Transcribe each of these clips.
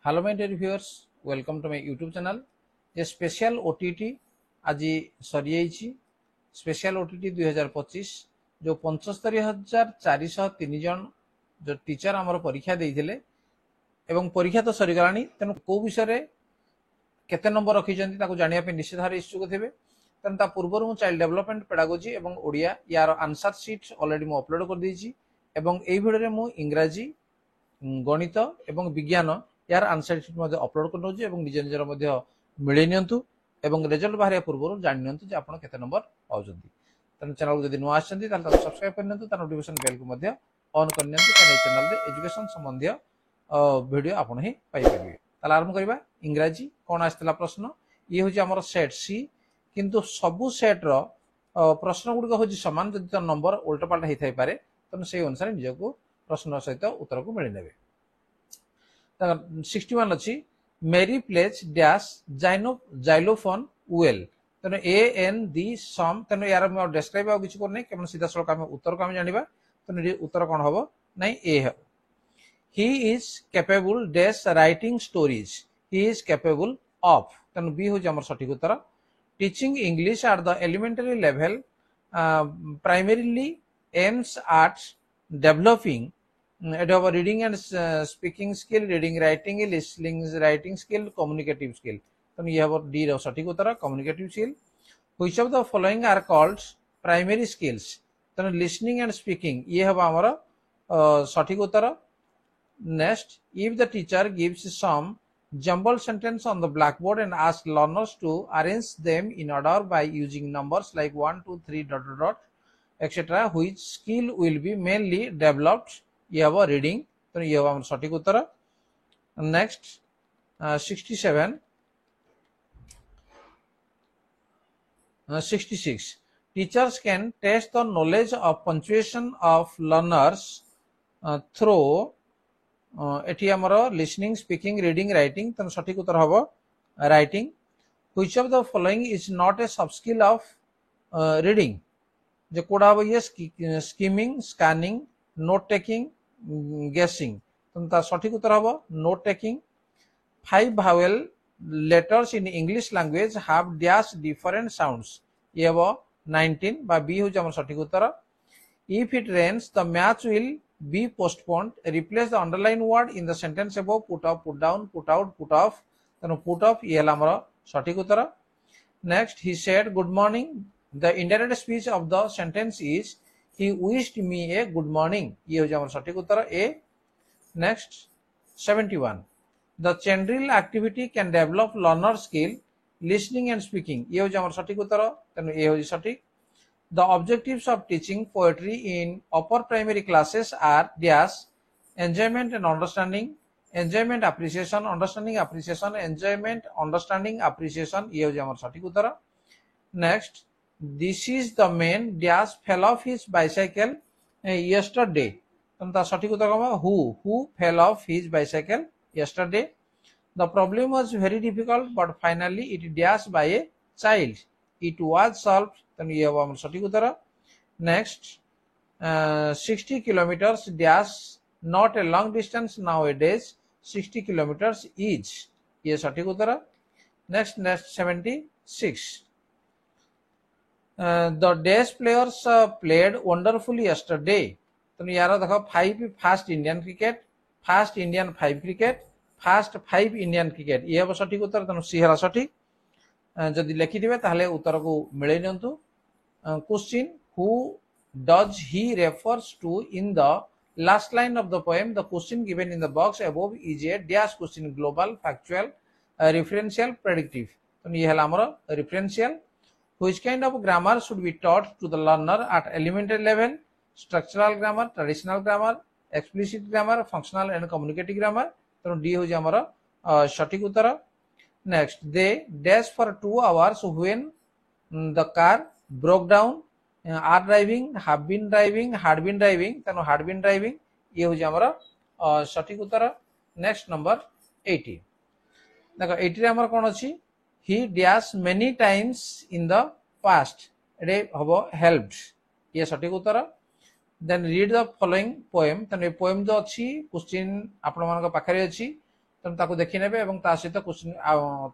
Hello my dear viewers, welcome to my YouTube channel. A special OTT आज सरी जाइए special OTT 2025 जो 75,403 जन जो टीचर आमर परीक्षा देइथिले एवं परीक्षा तो सरी गलानी तेनु को विषय रे केते नंबर रखिचंती ताको जानिया पे निश्चित भारे इच्छुक थिबे तेनु ता पूर्वर मु चाइल्ड डेवलपमेंट पेडागोजी एवं ओडिया यार आंसर शीट ऑलरेडी मु अपलोड कर देइची एवं एई वीडियो रे मु इंग्रजी गणित एवं विज्ञान यार आंसर शीट मध्ये अपलोड कर नउची एवं निज निजर मध्ये मिळै नियंतु एवं रिजल्ट बाहरिया पूर्व जानि नियंतु जे आपण केते नंबर पाउचंती तने चैनल को जदि नुआ आछंती ताल ताको सब्सक्राइब कर नियंतु ता नोटिफिकेशन बेल को मध्ये ऑन कर नियंतु तने चैनल रे एजुकेशन संबंधी वीडियो आपण ही पाई परिबे ताल आरंभ करबा इंग्रजी कोन आस्तला प्रश्न ये होची हमर सेट सी किंतु सबु सेट रो प्रश्न गुडी होची समान जदि त नंबर उल्टा पाल्टा हे थाई पारे तने सेही अनुसार निजको प्रश्न सहित उत्तर को मिलि नेबे 61 अछि मेरी प्लेज डैश जाइलोफोन वेल तने ए एन डी सम तने यार म डिस्क्राइब आ किछ करने केमन सीधा सळक हम उत्तर को हम जानिबा तने उत्तर कोन हबो नै ए है he is capable dash writing stories he is capable of तने बी हो हमर सठिक उत्तर teaching English at the elementary level primarily aims at developing it have a reading and speaking skill, reading writing listening writing skill, communicative skill तो ये have D रो सठिक उत्तर communicative skill which of the following are called primary skills तो listening and speaking ये have हमारा सठिक उत्तर next if the teacher gives some jumbled sentence on the blackboard and asks learners to arrange them in order by using numbers like 1 2 3 dot dot dot etc which skill will be mainly developed ये हवा reading तो ये हवा सठिक उत्तर next 66 teachers can test the knowledge of punctuation of learners through एटी हमर listening speaking reading writing तो सठिक उत्तर हबो writing which of the following is not a sub skill of reading जे कोडा हबो ये skimming scanning note taking guessing तो ता सठिक उत्तर हबो note taking 5 vowel letters in English language have dash different sounds ये हबो 19 बा बी हो हमर सठिक उत्तर if it rains the match will be postponed replace the underline word in the sentence above put up put down put out put off तनो put off ये हला हमर सठिक उत्तर next he said good morning the indirect speech of the sentence is he wished me a good morning ये हो हमर सठिक उत्तर A next 71 the chain drill activity can develop learner skill listening and speaking ये हो हमर सठिक उत्तर तनो ए हो सठिक the objectives of teaching poetry in upper primary classes are dash enjoyment and understanding enjoyment appreciation understanding appreciation enjoyment understanding appreciation ये हो हमर सठिक उत्तर next this is the man dash fell off his bicycle yesterday तंता सठिक उत्तर कमा who fell off his bicycle yesterday the problem was very difficult but finally it dash by a child it was solved तन ये हम सठिक उत्तर next 60 kilometers dash not a long distance nowadays 60 kilometers is ये सठिक उत्तर next 76 the dash players played wonderfully yesterday तो यार देखो 5 fast Indian cricket fast Indian 5 cricket fast 5 Indian cricket ये हम सठिक उत्तर तनु सी हला सठिक जदि लिखि दिबे ताले उत्तर को मिलै नंतु question who does he refers to in the last line of the poem the question given in the box above is a dash question global factual referential predictive तो ये हला हमर referential which kind of grammar should be taught to the learner at elementary level structural grammar traditional grammar explicit grammar functional and communicative grammar तो D हो हमर सठिक उत्तर next they dash for 2 hours when the car broke down are driving have been driving had been driving तनो had been driving ये हो हमर सठिक उत्तर next number 80 देखो 80 रे हमर कोन अछि he dash many times in the past एडे हबो helped ये सठिक उत्तर then read the following poem तने पोएम जो अछि क्वेश्चन आपण मान पाखरे अछि तेणु ताको देखि नेबे एवं ता सहित क्वेश्चन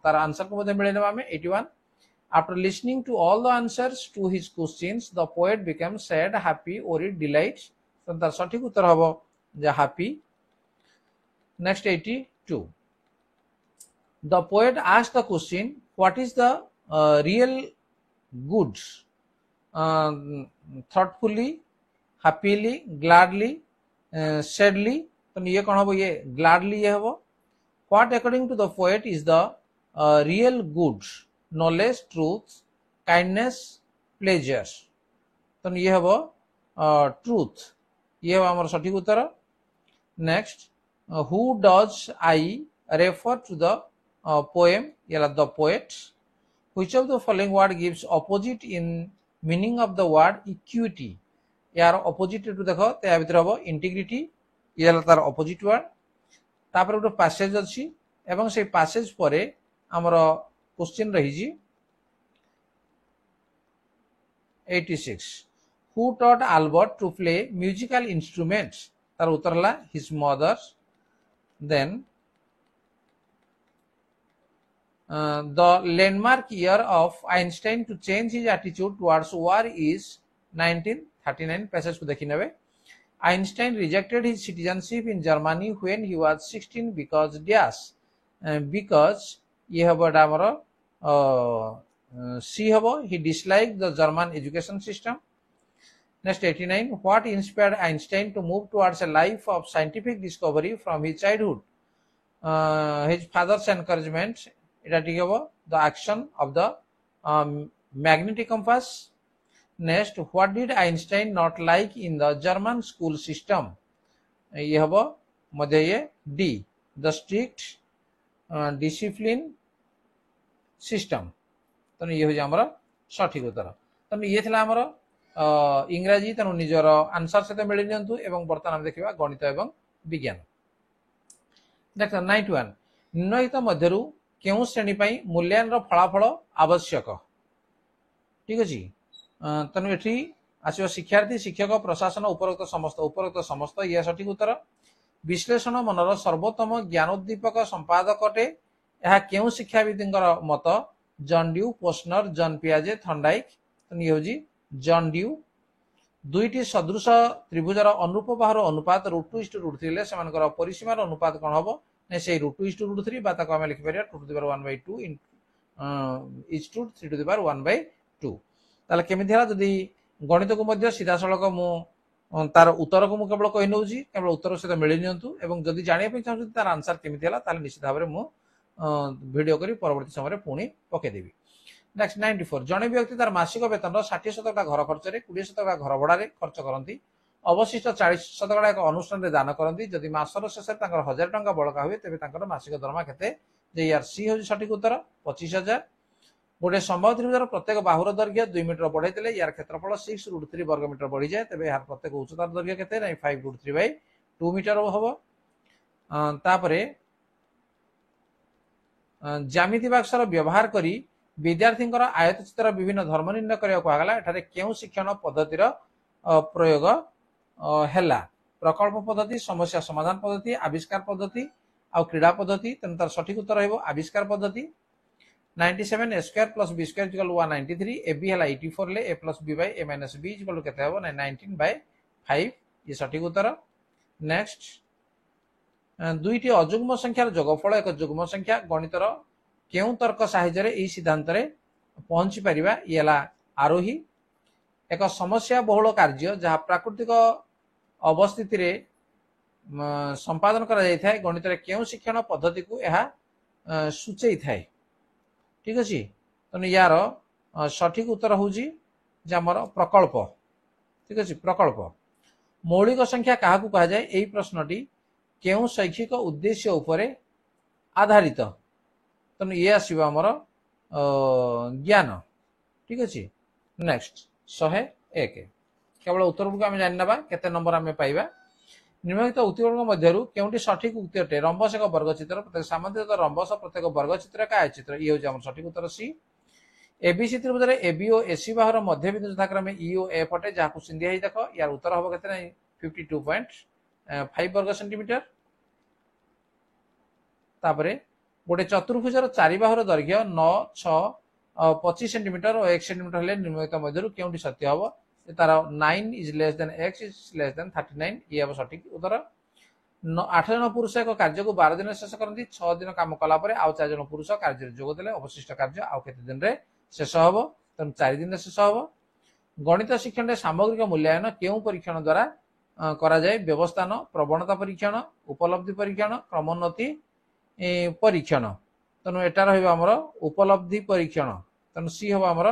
तार आंसर को मध्ये मिले नेबा हमें 81 after listening to all the answers to his questions the poet become sad happy और डिलाइट तेणु तार सठिक उत्तर हबो जे happy next 82 the poet asked the question what is the real good thoughtfully happily gladly sadly तो ये कौन हबो ये gladly ये हबो what according to the poet is the real good knowledge truth kindness pleasure तो ये हबो truth ये हबो हमर सठिक उत्तर next who does I refer to the poem yala the poet which of the following word gives opposite in meaning of the word equity यार opposite to देखो ते या भितर हबो integrity याला तार opposite word तापर गोटे passage अछि एवं से passage परे हमर क्वेश्चन रही जी 86 who taught Albert to play musical instruments तार उत्तर ला his mother then the landmark year of Einstein to change his attitude towards war is 1939 passage को देखि नेबे Einstein rejected his citizenship in Germany when he was 16 because dash because ये हबो हमर C हबो he disliked the German education system next 89 what inspired Einstein to move towards a life of scientific discovery from his childhood his father's encouragement এটা ঠিক হবো the action of the magnetic compass next what did Einstein not like in the German school system ये हबो मध्ये ये D the strict discipline system तो ये हो जे हमर सठिक उत्तर तो ये थिला हमर इंग्रजी तनु निजर आंसर सहित मिली नियंतु एवं वर्तमान देखिबा गणित एवं विज्ञान नेक्स्ट 91 निम्नलिखित मध्यरु केउ श्रेणी पई मूल्यांकन रो फलाफल आवश्यक ठीक अछि तनु एठी आसीबो शिक्षार्थी शिक्षक प्रशासन उपरोक्त समस्त ये सठिक उत्तर विश्लेषण मनर सर्वोत्तम ज्ञानोद्दीपक संपादकटे यह केउ शिक्षाविदंकर मत जॉन ड्यू पोस्नर जॉन पियाजे थर्नडाइक तनु ये होजी जॉन ड्यू दुईटी सदृश त्रिभुजर अनुरूप बाहुर अनुपात √2:√3 ले सेमानकर परिसीमार अनुपात कोन हबो ने से √2:√3 बा ताको हम लिखि परिया 2^1/2 इज टू 3^1/2 ताले केमिति हला जदी गणित को मध्य सीधा सळक मु तार उत्तर को मु केवल कहि नउजी केवल उत्तर से मिलि नियंतु एवं जदी जानिया पे चाहू तार आंसर केमिति हला ताले निश्चित भाबरे मु वीडियो करी परवर्ती समय रे पुणी पके देबी नेक्स्ट 94 जने व्यक्ति तार मासिक वेतन 60% घर खर्च रे 20% घर भड़ा रे खर्च करंती अवशिष्ट 40% एक अनुष्ठान रे दान करंती जदि मासर शेष तांकर 1000 टंका बळका हुए तेबे तांकर मासिक दरमा केते जे यार सी हो सठिक उत्तर 25000 गोटे संभव त्रिभुजर प्रत्येक बाहुर दैर्घ्य 2 मीटर बढ़ाई देले यार क्षेत्रफल 6√3 वर्ग मीटर बढ़ी जाए तेबे यार प्रत्येक उच्चता दैर्घ्य केते नै 5√3/2 मीटर हबो तापरे ज्यामिति बाक्सर व्यवहार करी विद्यार्थी आयत चित्र विभिन्न धर्म निर्णय करिया कहला एठारे केउ शिक्षण पद्धतिर प्रयोग हैला प्रकल्प पद्धति समस्या समाधान पद्धति आविष्कार पद्धति आ क्रीडा पद्धति तंतर सठिक उत्तर रहबो आविष्कार पद्धति 97 a square plus b square equal 193 ab हैला 84 ले a plus b by a minus b equal केते हबो 19/5 ये सठिक उत्तर नेक्स्ट दुईटी अजुग्म संख्यार जोगफल एक जुग्म संख्या गणितर केउ तर्क साहाय्य रे ई सिद्धांत रे पहुंची परिबा येला आरोही एक समस्या बहुल कार्य जहा प्राकृतिक अवस्थिति रे संपादन करा जाय थाए गणित रे केउ शिक्षण पद्धति को एहा सूचै थाए ठीक अछि तने यार सठिक उत्तर होउजी जे हमर प्रकल्प ठीक अछि प्रकल्प मौलिक संख्या काहा को कहा जाय एई प्रश्नटी केउ शैक्षिक उद्देश्य उपरे आधारित तने ये आसीबा हमर ज्ञान ठीक अछि नेक्स्ट 101 केवल उत्तर को हम जानि नबा केते नंबर हमें पाइबा निम्नलिखित उत्तर मध्यरु केउटी सठिक उत्तर टे रंबस एक वर्ग चित्र प्रत्येक सामान्यतः रंबस प्रत्येक वर्ग चित्र का आय चित्र ये हो हमर सठिक उत्तर सी एबीसी त्रिभुज रे एबी और एसी बाहुर मध्य बिंदु यथाक्रमे ई और एफ अटे जाकु सिंधिया ही देखो यार उत्तर होबो केते नै 52.5 वर्ग सेंटीमीटर तापरे गोटे चतुर्भुजर चारि बाहुर दैर्घ्य 9 6 25 सेंटीमीटर और 1 सेंटीमीटर हेले निम्नलिखित मध्यरु केउंटी सत्य हबो तार 9 is less than x is less than 39 ये हबो सठिक उत्तर 8 जन पुरुष एक कार्य को 12 दिन शेष करती 6 दिन काम कला परे आउ 4 जन पुरुष कार्य जोग देले अवशिष्ट कार्य आउ केते दिन रे शेष हबो तन 4 दिन रे शेष हबो गणित शिक्षण रे सामग्रिक मूल्यांकन केउ परीक्षण द्वारा करा जाय व्यवस्थान प्रवणता परीक्षण उपलब्धि परीक्षण क्रमोन्नति परीक्षण तेणु एटा रहिबा हमर उपलब्धि परीक्षण तेणु सी हबो हमर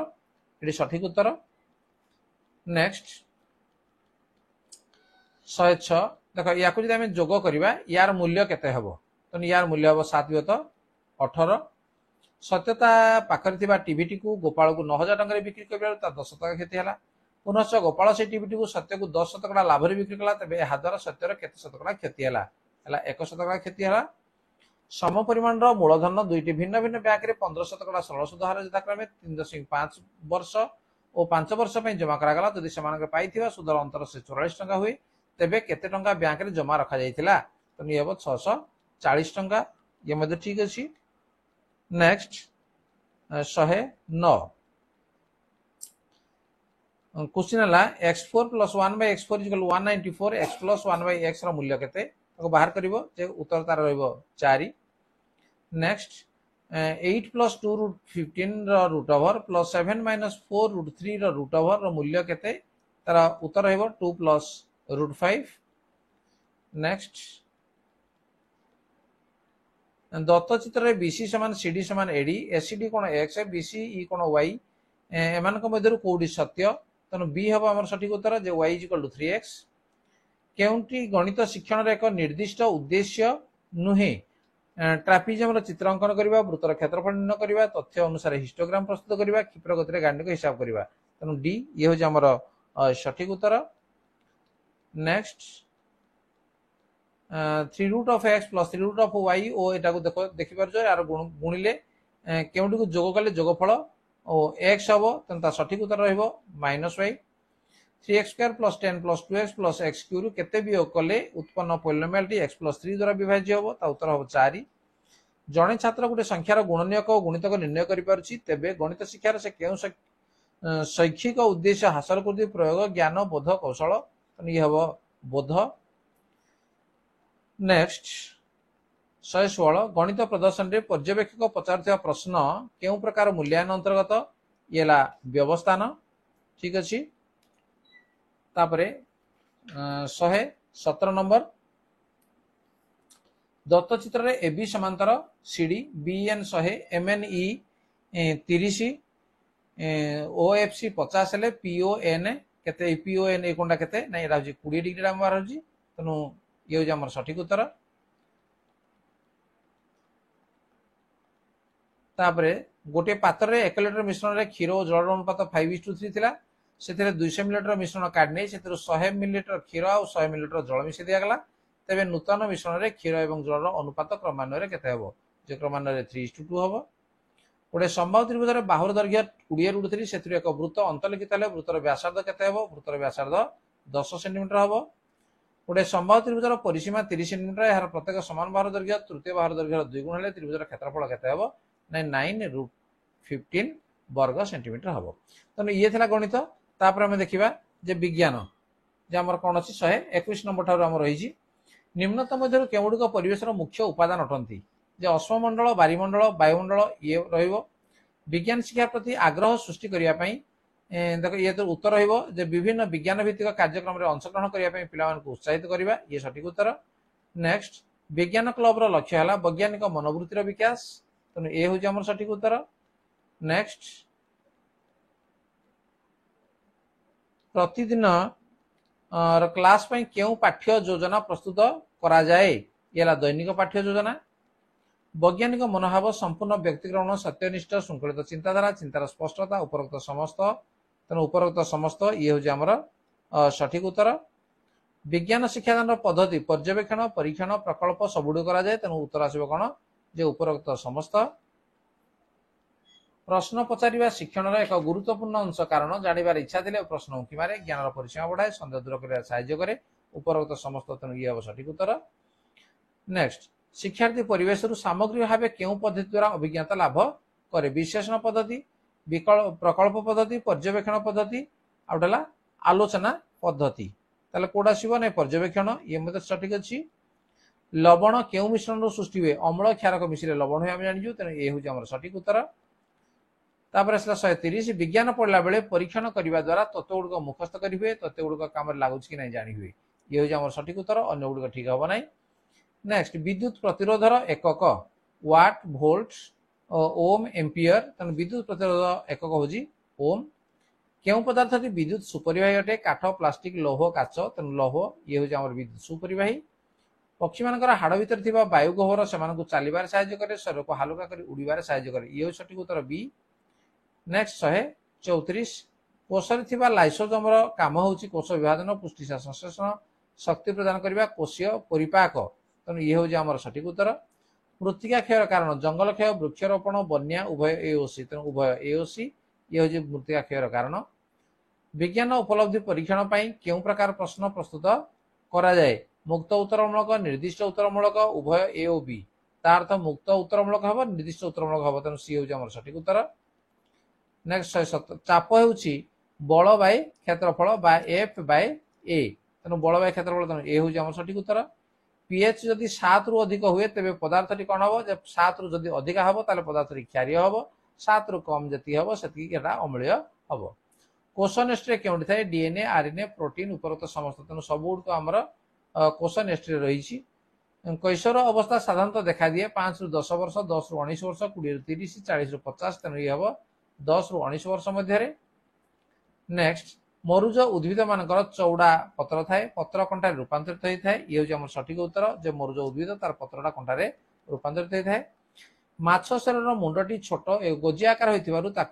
एटी सठिक उत्तर नेक्स्ट 106 देख या जब आम जोग करवा यार मूल्य केते हबो तेणु यार मूल्य हबो 7 + 18 सत्यता पाखरे टीवी को गोपाल को 9000 टंका बिक्री कर 10 टका क्षति है पुनश्च गोपाल से टीवी को सत्य को 10 शतकड़ा लाभ बिक्री कला तेज यह द्वारा सत्यर केते शतकड़ा क्षति है 1 शतकड़ा क्षति है सम परिमाण मूलधन दुईटी भिन्न भिन्न बैंक में 15 शतकड़ा सरल सुध हार यथाक्रमे 3.5 वर्ष और 5 वर्ष जमा करागला जदि से पाई सुधर अंतर से 44 टंका हुए तेबे केते टंका बैंक रे जमा रखा जाइथिला तो ये 640 टंका ये ठीक अच्छी नेक्स्ट 109 क्वेश्चन है x4 + 1/x4 = 194 x + 1/x रो मूल्य केते ताको बाहर करिवो जे उत्तर तार रहइबो 4 नेक्स्ट 8 + 2 √ 15 रो रूट ओवर + 7 - 4 √ 3 रो रूट ओवर रो मूल्य केते तार उत्तर रहइबो 2 + √5 नेक्स्ट दत्त चित्र बीसी समान सीडी समान एडी एसीडी कोण एक्स बीसीई कोण वाई एमान मध्य कौटी सत्य तेणु बी हम आम सठिक उत्तर जे y = 3x केउंटी गणित शिक्षण एक निर्दिष्ट उद्देश्य नुहे ट्रापिजम चित्रांकन करबा वृत्तर क्षेत्रफल निर्णय करबा तथ्य अनुसार हिस्टोग्राम प्रस्तुत करबा क्षिप्र गति गांडी को हिसाब करबा तेणु डी ये हो हमर सठिक उत्तर नेक्स्ट 3√x + 3√y ओ एटा को देखो देखि परजो यार गुणिले केउंटी को जोग कले जोगफल ओ x हबो तंता सठिक उत्तर रहइबो -y 3x² + 10 + 2x + x³ केते वियोग कले उत्पन्न पोलिनोमियलटी x + 3 द्वारा विभाज्य हबो ता उत्तर हबो 4 जणे छात्र गुटे संख्यार गुणनीयक और गुणितक निर्णय करि पारुछि तेबे गणित शिक्षार से केउ शैक्षिक उद्देश्य हासिल करदि प्रयोग ज्ञान बोध कौशल ये हबो बोध नेक्स्ट 116 गणित प्रदर्शन रे पर्यवेक्षक पचार प्रश्न केउ प्रकार मूल्यांकन अंतर्गत ये व्यवस्थान ठीक अच्छी तापरे 117 नंबर दत्त चित्र रे एबी समांतर सीडी बीएन 100 एमएनई 30 ओएफसी 50 हेले पीओएन केते पीओएन ए कोंडा केते नै एरा 20 डिग्री रा बाहर होजी तनु ये हो हमर सठिक उत्तर तापरे गोटे पात्र रे 1 लिटर मिश्रण रे क्षीर और जल अनुपात 5:3 थिला सेथिरे 200 मिलीलीटर मिश्रण काढ नै सेथिरे 100 मिलीलीटर क्षीर और 100 मिलीलीटर जल मिसे दिया गला तबे नूतन मिश्रण रे क्षीर एवं जल अनुपात क्रमान्वय रे केते हबो जे क्रमान्वय रे 3:2 हबो गोटे संभाव्य त्रिभुज रे बाहुर दैर्घ्य 20√3 सेथिरे एक वृत्त अंतलिखित हेले वृत्तर व्यासार्ध केते हबो वृत्तर व्यासार्ध 10 सेंटीमीटर हबो गोटे संभाव्य त्रिभुजर परिसीमा 30 सेंटीमीटर यार प्रत्येक समान बाहुर दैर्घ्य तृतीय बाहुर दैर्घ्य 2 गुण हेले त्रिभुजर क्षेत्रफल केते हबो 9√15 वर्ग सेंटीमीटर हबो तने ये थिला गणित तापर हम देखिबा जे विज्ञान जे हमर कोन अछि 121 नंबर ठार हम रहिछि निम्नतम मध्यरु केवडुक परिवेशर मुख्य उपादान अटंती जे अश्वमंडल बारिमंडल वायुमंडल ये रहिबो विज्ञान शिक्षा प्रति आग्रह सृष्टि करिया पई देखो ये तो उत्तर रहिबो जे विभिन्न विज्ञान भित्तिक कार्यक्रम रे अंशग्रहण करिया पई पिलावन को उत्साहित करिबा ये सठिक उत्तर नेक्स्ट विज्ञान क्लब रो लक्ष्य हला वैज्ञानिक मनोवृत्तिर विकास तने ए हो हमर सठिक उत्तर नेक्स्ट प्रतिदिन क्लास पई केउ पाठ्य योजना प्रस्तुत करा जाए येला दैनिक पाठ्य योजना वैज्ञानिक मनोभाव संपूर्ण व्यक्तिग्रहण सत्यनिष्ठ श्रृंखलित चिंताधारा चिंतार स्पष्टता उपरोक्त समस्त तेणु उपरोक्त समस्त ये हूँ आमर सठिक उत्तर विज्ञान शिक्षादान पद्धति पर्यवेक्षण परीक्षण प्रकल्प सबुड़ कराए तेणु उत्तर आसो कौन जे उपरोक्त समस्त प्रश्न पचारिबा शिक्षण एक गुरुत्वपूर्ण अंश कारण जानिबार इच्छा थिले प्रश्न उंकी मारे ज्ञानर परिसीमा बढ़ाए संदेह दूर कर साहाय्य करे उपरोक्त समस्त तेणु ये हम सठिक उत्तर नेक्स्ट शिक्षार्थी परिवेश सामग्री भाव क्यों पद्धति द्वारा अभिज्ञता लाभ करे विश्लेषण पद्धति प्रकल्प पद्धति पर्यवेक्षण पद्धति आउटला आलोचना पद्धति ताले कोड आसीबो नै पर्यवेक्षण ये मते सठिक अछि लवण केउ मिश्रण सृष्टि हुए अम्ल क्षारक मिश्रे लवण हुए हम जानिजु तेन ए होजे हमर सठिक उत्तर तापर असला 130 विज्ञान पढ़ला बेले परीक्षण करबा द्वारा तत्व गुडक मुखस्त करि हुए तत्व गुडक काम लागुछ कि नै जानि हुए ये होजे हमर सठिक उत्तर अन्य गुडक ठीक हबो नै नेक्स्ट विद्युत प्रतिरोधर एकक वाट वोल्ट ओम एम्पियर तन विद्युत प्रतिरोध एकक होजी ओम केउ पदार्थटी विद्युत सुपरिवाही अटे काठ प्लास्टिक लौह काच तन लौह ये होजे हमर विद्युत सुपरिवाही पक्षी मानकर हाड़ भीतर थिबा वायु गह्वर सेमानकु चालिबार सहाय्य करे शरीर को हल्का करी उड़ीबार सहाय्य करे ये सठिक उत्तर बी नेक्स्ट 134 कोषरे थिबा लाइसोजोमर काम होची कोष विभाजन पुष्टि संश्लेषण शक्ति प्रदान करिबा कोषीय परिपाक तन ये होजे हमर सठिक उत्तर मृत्तिका क्षयर कारण जंगल क्षय वृक्षारोपण बन्या उभय एओसी तन उभय एओसी ये होजे मृत्तिका क्षयर कारण विज्ञान उपलब्धि परीक्षण पई केउ प्रकार प्रश्न प्रस्तुत करा जाय मुक्त उत्तरमूलक निर्दिष्ट उत्तरमूलक उभय ए और बी तार अर्थ मुक्त उत्तरमूलक हबो निर्दिष्ट उत्तरमूलक हबो तन सी होजे हमर सठिक उत्तर नेक्स्ट 170 चाप हेउची बल बाय क्षेत्रफल बाय एफ बाय ए तन बल बाय क्षेत्रफल तन ए होजे हमर सठिक उत्तर पीएच जदि 7 रु अधिक हुए तबे पदार्थटी कोन हबो जब 7 रु जदि अधिक हबो ताले पदार्थटी क्षारीय हबो 7 रु कम जति हबो सेति एटा अम्लीय हबो कोष नेस्ट्रे केउंटी थाए डीएनए आरएनए प्रोटीन उपरत समस्त तन सब गुड तो हमर कोष नेस्ट्रे रही कैशोर अवस्था साधारणतः देखा दिए 5 रु 10 वर्ष 10 रु 19 वर्ष 20 रु 30 40 रु 50 तेणु ये हम 10 रु 19 वर्ष मध्य नेक्स्ट मरुज उद्भिद मानकर चौड़ा पत्र थाए पत्र कंटा रूपांतरित होता है ये हूँ सठिक उत्तर जो मरुज उद्भिद तार पत्रटा कंटारे रूपांतरित होता है माछ शरीर मुंडटी छोट गोजी आकार होता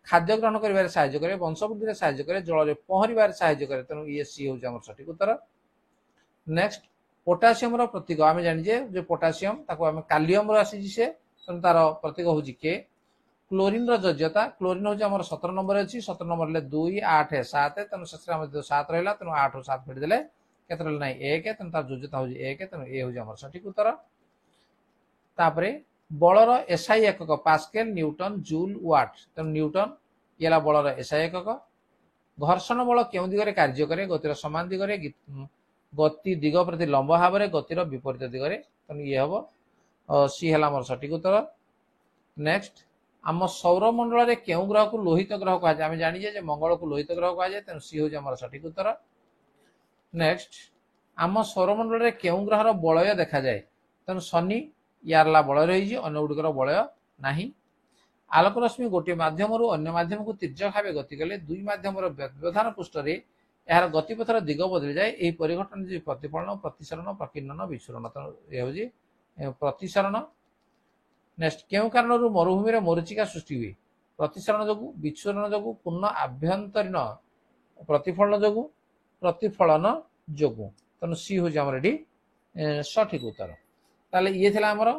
खाद्य ग्रहण कर साहाय्य करे वंशवृद्धि साहाय्य करे जल पहर साहाय्य करे तेणु ये सी हूँ सठिक उत्तर नेक्स्ट पोटासियम प्रतीक आम जाने जो पोटासियम ताको कालियम आसी से तेणु तार प्रतीक हूँ के क्लोरीन योज्यता क्लोरीन हूँ आम 17 नंबर अच्छी 17 नंबर 2 8 7 तेणु शेष 7 रहा तेणु 8 रु 7 फेट देले केते ना 1 तेणु तार योज्यता हूँ 1 तेणु ए हूँ आम सठिक उत्तर तापरे बलर एसआई एकक पास्केल न्यूटन जूल वाट तेणु न्यूटन ये बलर एसआई एकक घर्षण बल क्यों दिगरे कार्य करे गतिर समान दिगरे गति दिग प्रति लंब भाव में गतिर विपरीत दिगरे तेणु ये हम सी है मोर सठिक उत्तर नेक्स्ट आम सौरमंडल में क्यों ग्रह को लोहित ग्रह कहुए आम जाने मंगल को लोहित ग्रह कहुए तेणु सी हूँ सठिक उत्तर नेक्स्ट आम सौरमंडल में क्यों ग्रहर बलय देखा जाए तेणु शनि यार बलय रही अन्य गुड़िकर बलय ना आलोक रश्मि गोटे मध्यम अन्य मध्यम को तीर्यक भाव गति कले दुई मध्यम व्यवधान पृष्ठ में यार गतिपथर दिग बदली जाए यही परिघटन प्रतिफलन प्रतिसरण प्रकीर्णन विस्फोरण ये हूँ प्रतिसरण नेक्स्ट क्यों कारण मरुभूमि में मरीचिका सृष्टि हुए प्रतिसरण जो विस्फोरण जो पूर्ण आभ्यंतरीण प्रतिफलन जो प्रतिफलन जो तेणु सी हूँ सठिक उत्तर ताले ये थिला हमर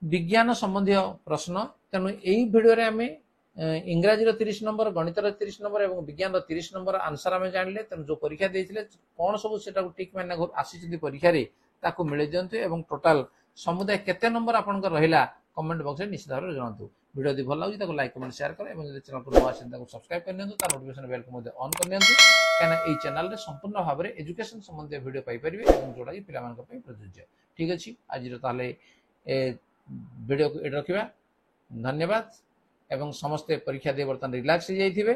विज्ञान संबंधी प्रश्न तेणु यही भिडियो रे आमे इंग्राजी 30 नंबर गणित 30 नंबर और विज्ञान 30 नंबर आंसर आम जानिले तेणु जो परीक्षा देइथिले कोन सब सेटा टिक माने आसी परीक्षा रे ताको मिले दियंतु एवं टोटल समुदाय केते नंबर आपन रहिला कमेंट बॉक्स रे निश्चित भाव जणातु वीडियो यदि भल लागुची ताको लाइक कमेंट शेयर कर एवं यदि चैनल को नवा आछन ताको सब्सक्राइब कर नियंतु तार नोटिफिकेशन बेल को मध्ये ऑन कर नियंतु काना एई चैनल रे संपूर्ण भाव रे एजुकेशन संबंधी वीडियो पाई परिबे एवं जोडा कि पिला मानक पई प्रयोज्य ठीक अछि आज रो ताले ए वीडियो को एड रखिबा धन्यवाद एवं समस्त परीक्षा दे बर्तन रिलैक्स हो जाइथिबे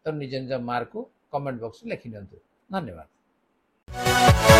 तो निज निज मार्क को कमेंट बॉक्स में लिखि दियंतु धन्यवाद।